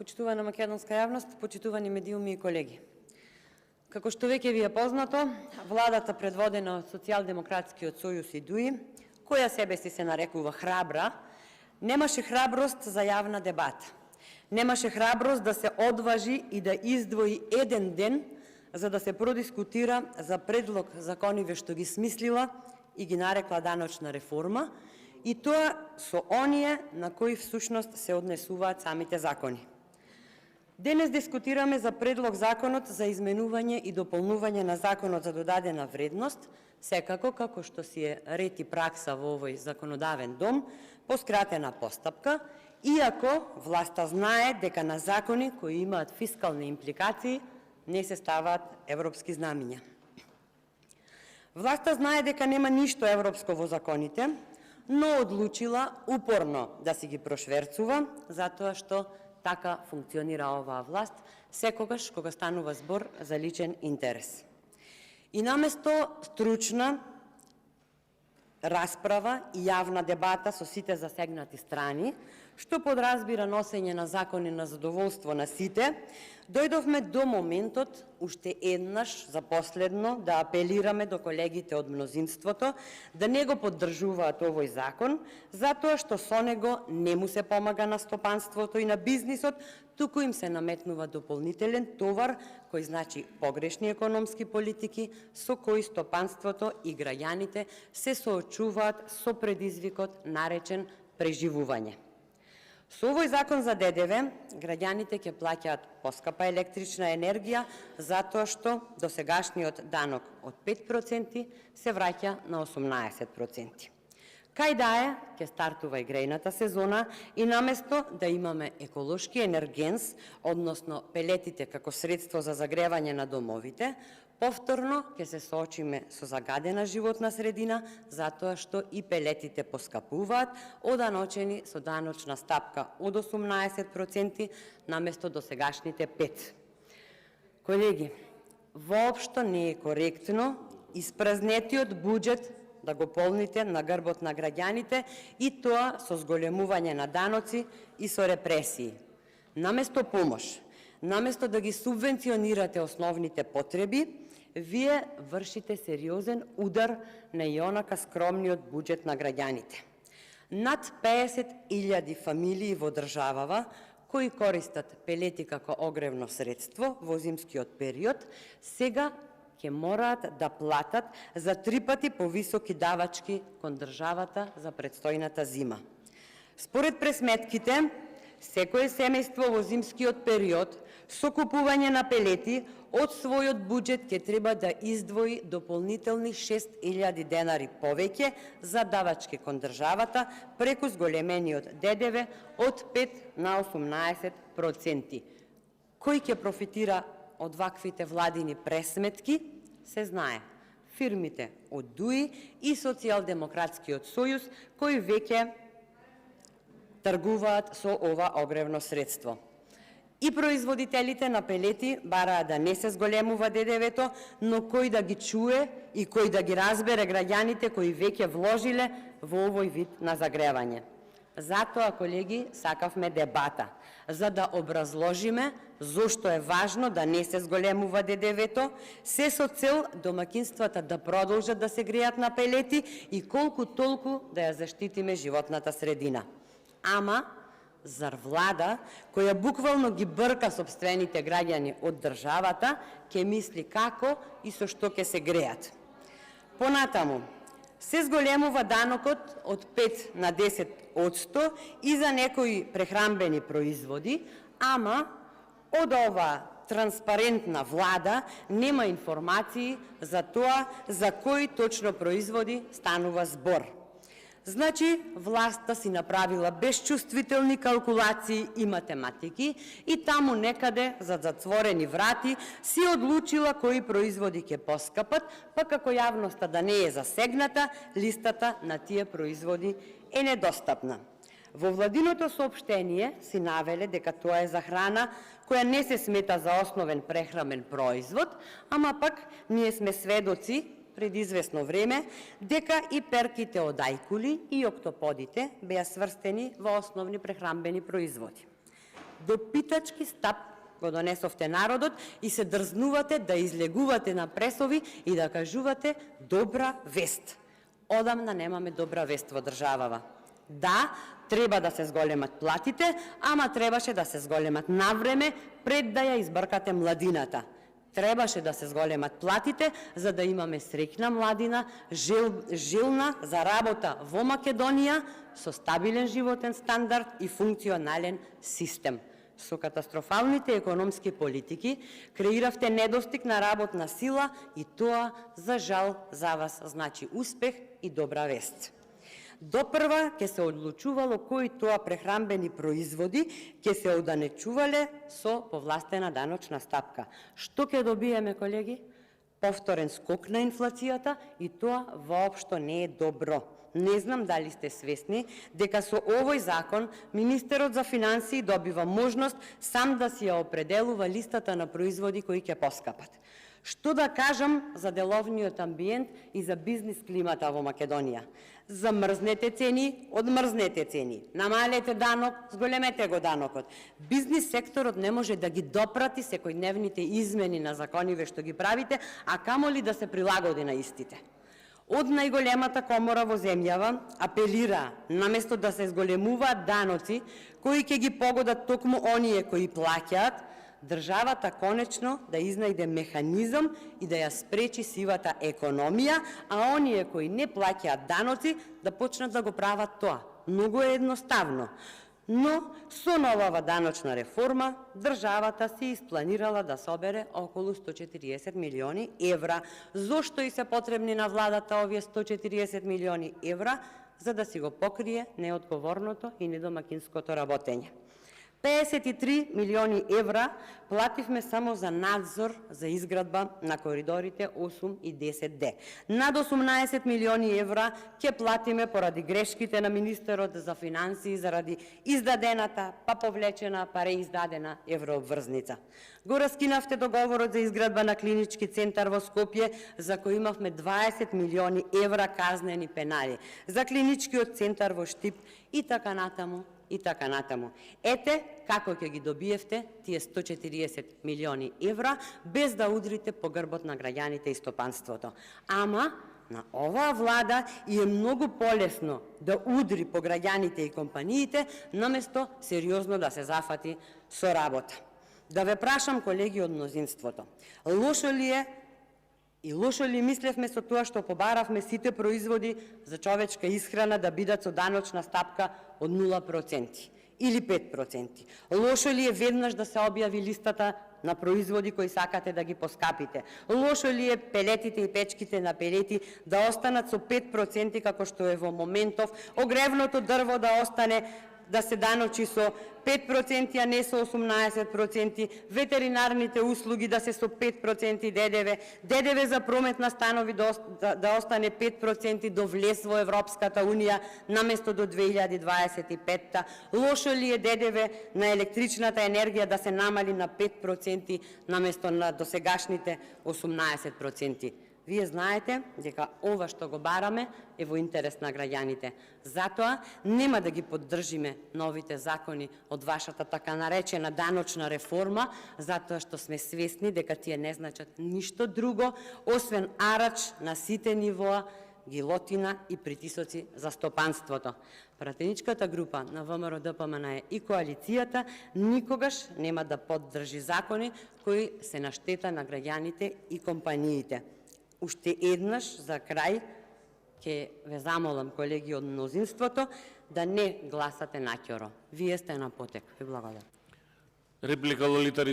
Почитувана македонска јавност, почитувани медиуми и колеги. Како што веќе ви е познато, владата предводена од Социјалдемократскиот сојуз и ДУИ, која себе си се нарекува храбра, немаше храброст за јавна дебата. Немаше храброст да се одважи и да издвои еден ден за да се продискутира за предлог закониве што ги смислила и ги нарекла даночна реформа, и тоа со оние на кои всушност се однесуваат самите закони. Денес дискутираме за предлог законот за изменување и дополнување на законот за додадена вредност, секако како што си е ред и пракса во овој законодавен дом, по скратена постапка, иако власта знае дека на закони кои имаат фискални импликации не се ставаат европски знамиња. Власта знае дека нема ништо европско во законите, но одлучила упорно да си ги прошверцува, затоа што така функционира оваа власт, секогаш кога станува збор за личен интерес. И наместо стручна расправа и јавна дебата со сите засегнати страни, што подразбира носење на закони на задоволство на сите, дојдовме до моментот, уште еднаш за последно, да апелираме до колегите од мнозинството да не го поддржуваат овој закон, затоа што со него не му се помага на стопанството и на бизнисот, туку им се наметнува дополнителен товар, кој значи погрешни економски политики, со кои стопанството и граѓаните се соочуваат со предизвикот наречен преживување. Со овој закон за ДДВ, граѓаните ќе плаќаат поскапа електрична енергија, затоа што досегашниот данок од 5% се враќа на 18%. Кај да е, ќе стартува и грејната сезона и наместо да имаме еколошки енергенс, односно пелетите како средство за загревање на домовите, повторно ќе се соочиме со загадена животна средина, затоа што и пелетите поскапуваат, оданочени со даночна стапка од 18% наместо досегашните 5%. Колеги, воопшто не е коректно испразнетиот буџет да го полните на грбот на граѓаните и тоа со зголемување на даноци и со репресии. Наместо помош, наместо да ги субвенционирате основните потреби, вие вршите сериозен удар на ионака скромниот буџет на граѓаните. Над 50.000 фамилии во државава кои користат пелети како огревно средство во зимскиот период, сега ќе мораат да платат за 3 пати повисоки давачки кон државата за предстојната зима. Според пресметките, секое семејство во зимскиот период со купување на пелети од својот буџет ќе треба да издвои дополнителни 6.000 денари повеќе за давачки кон државата преку зголемениот ДДВ од 5 на 18%. Кој ќе профитира од ваквите владини пресметки, се знае. Фирмите од ДУИ и Социјалдемократскиот сојуз, кои веќе тргуваат со ова огревно средство. И производителите на пелети бараат да не се зголемува ДДВ-то, но кој да ги чуе и кој да ги разбере граѓаните кои веќе вложиле во овој вид на загревање. Затоа, колеги, сакавме дебата, за да образложиме зошто е важно да не се зголемува ДДВ-то, се со цел домакинствата да продолжат да се грејат на пелети и колку толку да ја заштитиме животната средина. Ама, зар влада, која буквално ги брка сопствените граѓани од државата, ќе мисли како и со што ќе се греат. Понатаму, се зголемува данокот од 5 на 10% и за некои прехранбени производи, ама од ова транспарентна влада нема информации за тоа за кои точно производи станува збор. Значи, власта си направила безчувствителни калкулации и математики и таму некаде, за затворени врати, си одлучила кои производи ќе поскапат, па како јавноста да не е засегната, листата на тие производи е недостапна. Во владиното соопштение си навеле дека тоа е за храна која не се смета за основен прехранбен производ, ама пак ние сме сведоци пред известно време дека и перките од ајкули и октоподите беа сврстени во основни прехранбени производи. Допитачки стап го донесовте народот и се дрзнувате да излегувате на пресови и да кажувате добра вест. Одамна немаме добра вест во државава. Да, треба да се зголемат платите, ама требаше да се зголемат навреме пред да ја избркате младината. Требаше да се зголемат платите за да имаме среќна младина, желна за работа во Македонија со стабилен животен стандард и функционален систем. Со катастрофалните економски политики креиравте недостиг на работна сила и тоа, за жал, за вас значи успех и добра вест. Допрва ќе се одлучувало кои тоа прехранбени производи ќе се оданечувале со повластена даночна стапка. Што ќе добиеме, колеги? Повторен скок на инфлацијата и тоа воопшто не е добро. Не знам дали сте свесни дека со овој закон министерот за финансии добива можност сам да си ја определува листата на производи кои ќе поскапат. Што да кажам за деловниот амбиент и за бизнис климата во Македонија? Замрзнете цени, одмрзнете цени. Намалете данок, зголемете го данокот. Бизнис секторот не може да ги допрати секојдневните измени на закониве што ги правите, а камоли да се прилагоди на истите. Од најголемата комора во земјава апелира, наместо да се зголемуваат даноци кои ќе ги погодат токму оние кои плаќаат, државата конечно да изнајде механизам и да ја спречи сивата економија, а оние кои не плаќаат даноци да почнат да го прават тоа. Многу е едноставно. Но со новава даночна реформа државата си испланирала да собере околу 140 милиони евра. Зошто и се потребни на владата овие 140 милиони евра? За да си го покрие неодговорното и недомакинското работење. 53 милиони евра плативме само за надзор за изградба на коридорите 8 и 10D. Над 18 милиони евра ќе платиме поради грешките на министерот за финансии заради издадената, па повлечена, па реиздадена еврообврзница. Го раскинавте договорот за изградба на клинички центар во Скопје, за кој имавме 20 милиони евра казнени пенали, за клиничкиот центар во Штип и така натаму. И така натаму. Ете како ќе ги добиевте тие 140 милиони евра без да удрите по грбот на граѓаните и стопанството. Ама на оваа влада и е многу полесно да удри по граѓаните и компаниите, наместо сериозно да се зафати со работа. Да ве прашам, колеги од мнозинството, лошо ли е и лошо ли мислевме со тоа што побаравме сите производи за човечка исхрана да бидат со даночна стапка од 0% или 5%? Лошо ли е веднаш да се објави листата на производи кои сакате да ги поскапите? Лошо ли е пелетите и печките на пелети да останат со 5% како што е во моментов, огревното дрво да остане да се даночи со 5%, а не со 18%, ветеринарните услуги да се со 5% ДДВ, ДДВ за промет на станови да остане 5% до влез во Европската Унија наместо до 2025. Лошо ли е ДДВ на електричната енергија да се намали на 5% наместо на досегашните 18%? Вие знаете дека ова што го бараме е во интерес на граѓаните. Затоа нема да ги поддржиме новите закони од вашата така наречена даночна реформа, затоа што сме свесни дека тие не значат ништо друго, освен арач на сите нивоа, гилотина и притисоци за стопанството. Пратеничката група на ВМРО-ДПМН и коалицијата никогаш нема да поддржи закони кои се на штета на граѓаните и компаниите. Уште еднаш за крај ќе ве замолам, колеги од мнозинството, да не гласате наќоро. Вие сте на потек. Ви благодарам. Реплика Лолита